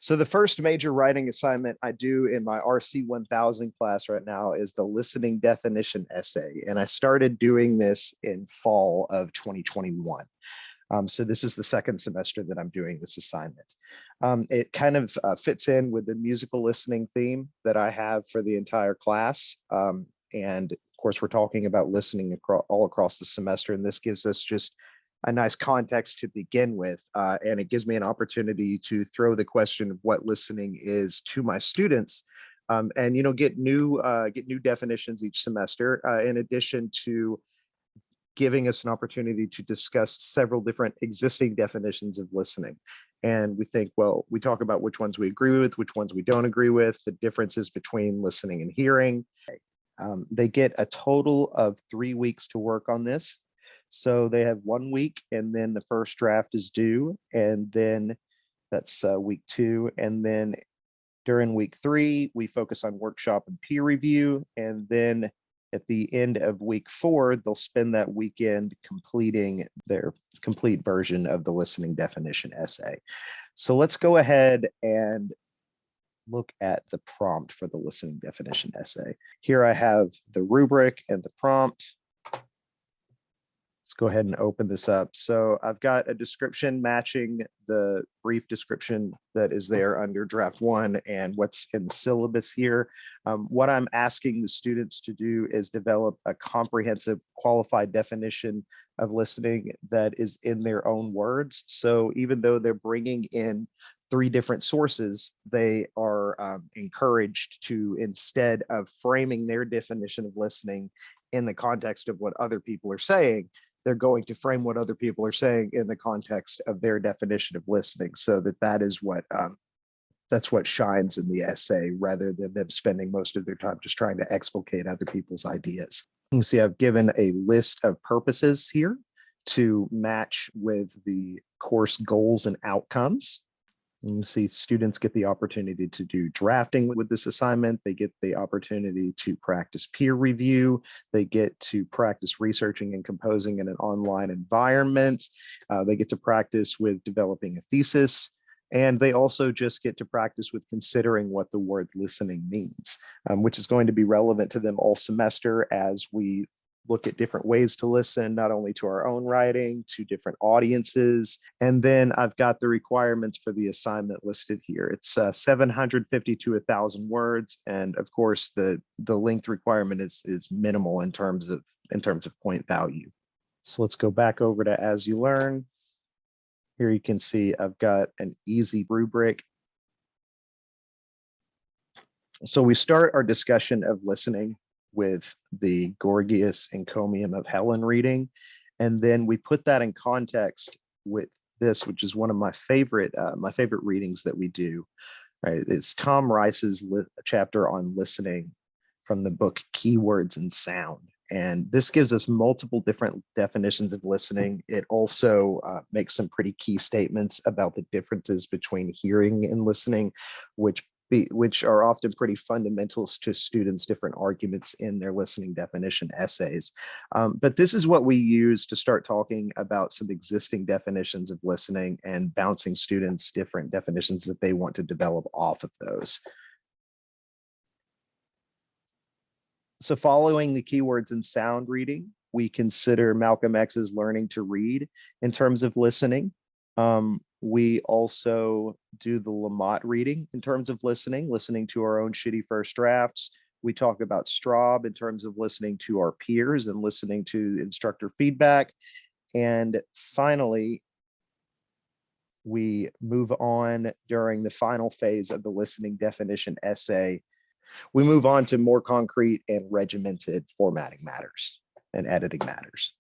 So the first major writing assignment I do in my RC 1000 class right now is the listening definition essay. And I started doing this in fall of 2021. So this is the second semester that I'm doing this assignment. It kind of fits in with the musical listening theme that I have for the entire class. And of course, we're talking about listening all across the semester, and this gives us just a nice context to begin with. And it gives me an opportunity to throw the question of what listening is to my students. And get new definitions each semester, in addition to giving us an opportunity to discuss several different existing definitions of listening. And we think, well, we talk about which ones we agree with, which ones we don't agree with, the differences between listening and hearing. They get a total of 3 weeks to work on this. So they have 1 week, and then the first draft is due, and then that's week 2. And then during week 3, we focus on workshop and peer review. And then at the end of week 4, they'll spend that weekend completing their complete version of the listening definition essay. So let's go ahead and look at the prompt for the listening definition essay. Here I have the rubric and the prompt. Let's go ahead and open this up. So I've got a description matching the brief description that is there under draft 1 and what's in the syllabus here. What I'm asking the students to do is develop a comprehensive qualified definition of listening that is in their own words. So even though they're bringing in 3 different sources, they are encouraged to, instead of framing their definition of listening in the context of what other people are saying, they're going to frame what other people are saying in the context of their definition of listening, so that is what that's what shines in the essay, rather than them spending most of their time just trying to explicate other people's ideas. You see, I've given a list of purposes here to match with the course goals and outcomes. You see, students get the opportunity to do drafting with this assignment. They get the opportunity to practice peer review. They get to practice researching and composing in an online environment. They get to practice with developing a thesis. And they also just get to practice with considering what the word listening means, which is going to be relevant to them all semester as we look at different ways to listen, not only to our own writing, to different audiences. And then I've got the requirements for the assignment listed here. It's 750 to 1,000 words. And of course, the length requirement is minimal in terms of point value. So let's go back over to As You Learn. Here you can see I've got an easy rubric. So we start our discussion of listening with the Gorgias Encomium of Helen reading. And then we put that in context with this, which is one of my favorite readings that we do. Right? It's Tom Rice's chapter on listening from the book Keywords and Sound. And this gives us multiple different definitions of listening. It also makes some pretty key statements about the differences between hearing and listening, which are often pretty fundamental to students' different arguments in their listening definition essays. But this is what we use to start talking about some existing definitions of listening and bouncing students different definitions that they want to develop off of those. So following the Keywords and Sound reading, we consider Malcolm X's Learning to Read in terms of listening. We also do the Lamott reading in terms of listening to our own shitty first drafts. We talk about Straub in terms of listening to our peers and listening to instructor feedback. And finally, we move on during the final phase of the listening definition essay. We move on to more concrete and regimented formatting matters and editing matters.